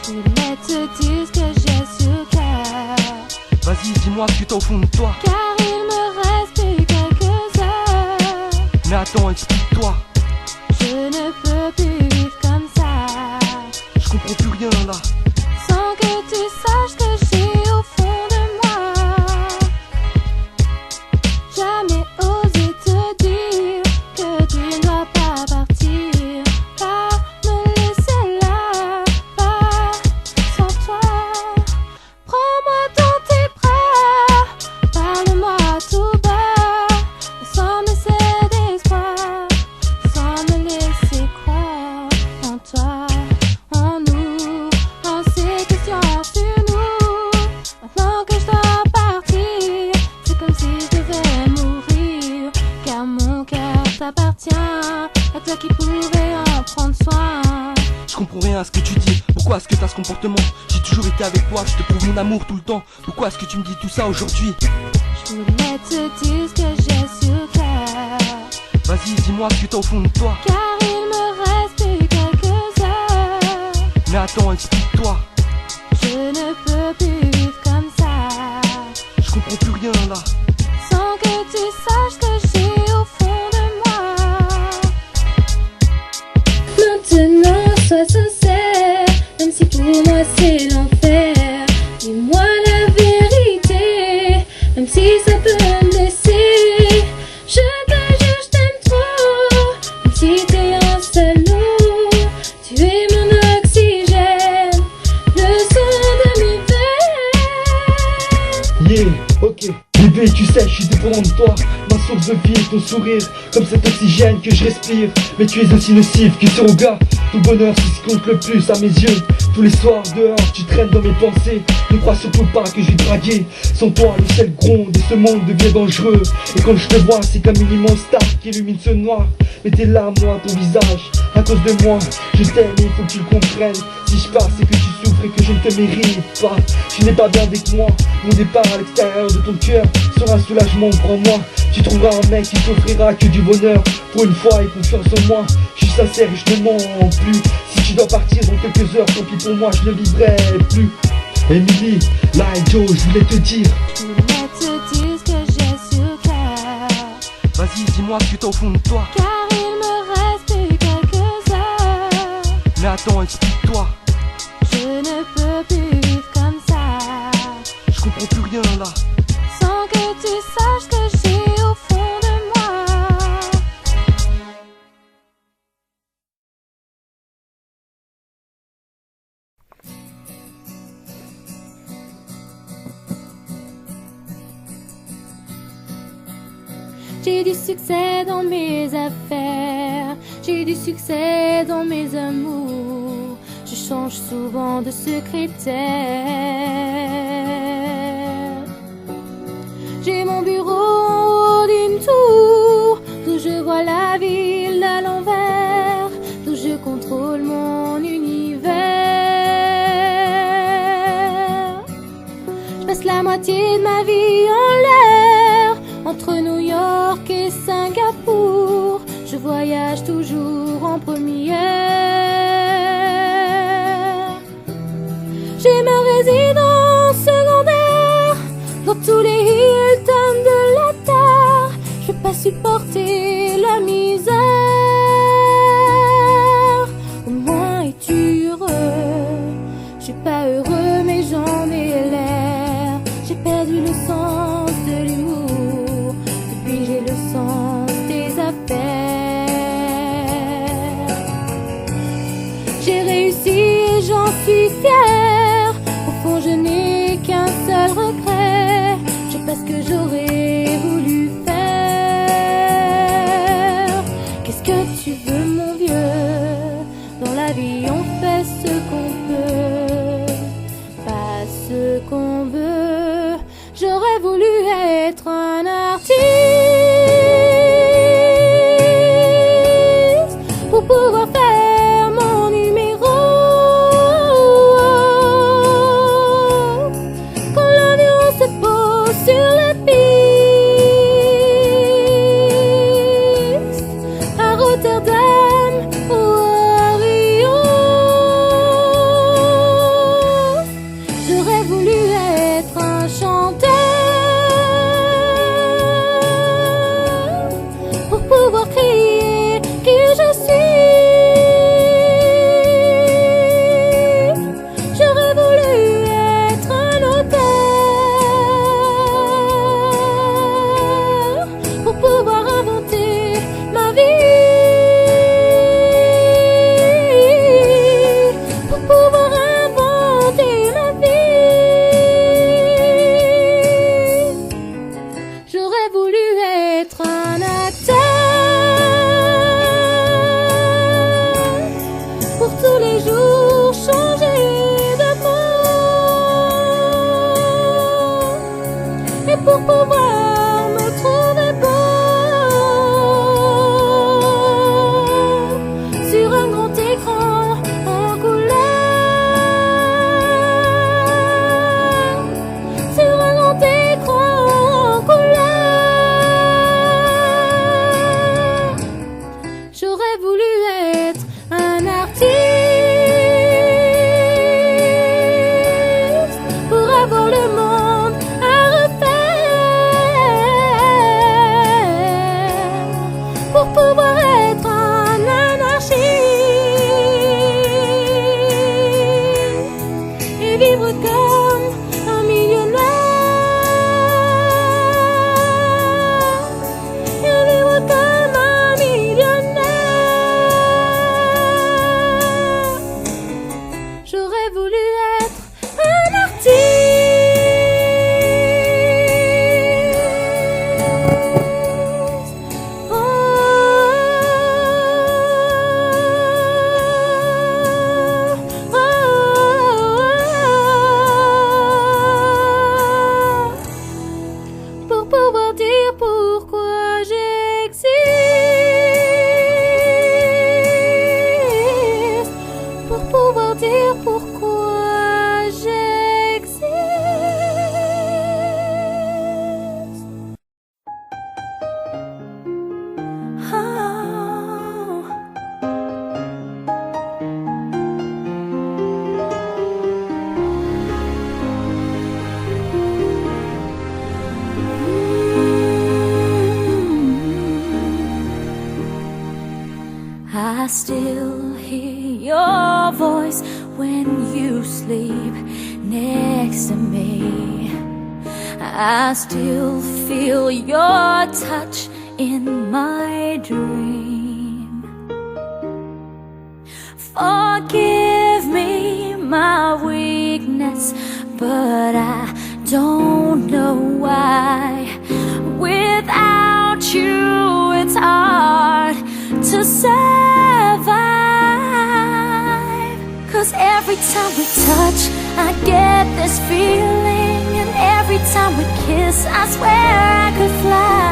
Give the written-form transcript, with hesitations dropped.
Je voulais te dire ce que j'ai sur le cœur. Vas-y, dis-moi ce que t'as au fond de toi. Car il me reste plus quelques heures. Mais attends, explique-toi. Je ne peux plus vivre comme ça. Je comprends plus rien là. Sans que tu saches que j'ai au fond de moi jamais osé te dire que tu ne dois pas partir. Pas me laisser là, pas sans toi. Prends-moi dans tes bras, parle-moi tout bas, sans me laisser d'espoir, sans me laisser croire en toi, en nous, en ces questions sur nous. Maintenant que je dois partir, c'est comme si je devais mourir, car mon cœur t'appartient, à toi qui pourrais en prendre soin. Je comprends rien à ce que tu dis. Pourquoi est-ce que t'as ce comportement? J'ai toujours été avec toi, je te prouve mon amour tout le temps. Pourquoi est-ce que tu me dis tout ça aujourd'hui? Je voulais te dire ce que j'ai sur le cœur. Vas-y, dis-moi ce que t'as au fond de toi. Car il me reste plus quelques heures. Mais attends, explique-toi. Je ne peux plus vivre comme ça. Je comprends plus rien là. Sans que tu saches que j'ai au fond de moi. Maintenant, sois sincère, même si pour moi c'est l'enfer. Dis-moi la vérité, même si ça peut me blesser. Je te jure, je t'aime trop, même si t'es un salaud. Tu es mon oxygène, le sang de mes veines. Yeah, ok. Bébé, tu sais, je suis dépendant de toi. Ma source de vie est ton sourire, comme cet oxygène que je respire. Mais tu es aussi nocif que surrogate. Ton bonheur, c'est ce qui compte le plus à mes yeux. Tous les soirs dehors, tu traînes dans mes pensées. Ne crois surtout pas que je vais te draguer. Sans toi, le ciel gronde et ce monde devient dangereux. Et quand je te vois, c'est comme une immense star qui illumine ce noir. Mais t'es là, moi, ton visage, à cause de moi. Je t'aime et il faut que tu le comprennes. Si je pars, c'est que tu souffres et que je ne te mérite pas. Tu n'es pas bien avec moi. Mon départ à l'extérieur de ton cœur sera un soulagement, crois-moi. Tu trouveras un mec qui t'offrira que du bonheur. Pour une fois, et confiance en moi. Je suis sincère et je ne mens plus. Si tu dois partir dans quelques heures, tant pis pour moi, je ne vivrai plus. Emily, là et Joe, je voulais te dire. Je voulais te dire ce que j'ai sur le cœur. Vas-y, dis-moi ce que t'as au fond de toi. Car il me reste plus quelques heures. Mais attends, explique-toi. Je ne peux plus vivre comme ça. Je comprends plus rien là. Sans que tu saches que j'ai au fond de moi. J'ai du succès dans mes affaires, j'ai du succès dans mes amours. Je change souvent de secrétaire. J'ai mon bureau en haut d'une tour, d'où je vois la ville à l'envers, d'où je contrôle mon univers. Je passe la moitié de ma vie en l'air, entre New York et Singapour. Je voyage toujours en première. J'ai ma résidence secondaire dans tous les Hilton de la terre. Je peux pas supporter la misère. Au moins es-tu heureux? Je suis pas heureux mais j'en ai l'air. J'ai perdu le sens de l'humour. Depuis j'ai le sens des affaires. J'ai réussi et j'en suis fière. Au fond je n'ai qu'un seul regret. Je sais pas ce que j'aurais voulu faire. Qu'est-ce que tu veux mon vieux? Dans la vie on fait ce qu'on peut, pas ce qu'on veut. J'aurais voulu être un artiste pour pouvoir faire mon numéro. Quand l'avion se pose sur la piste à Rotterdam ou à Rio, pour pouvoir me trouver beau sur un grand écran en couleur, sur un grand écran en couleur. J'aurais voulu être un artiste pour avoir le monde à refaire, pour pouvoir être un anarchiste et vivre comme un millionnaire, et vivre comme un millionnaire. J'aurais voulu être un artiste. Oh, oh, oh, pour pouvoir dire pourquoi j'existe, pour pouvoir dire pourquoi j'existe. Oh. I still hear your voice when you sleep next to me. I still feel your touch in my dream. Forgive me my weakness, but I don't know why. Without you, it's hard to survive. 'Cause every time we touch, I get this feeling, and every time we kiss, I swear I could fly.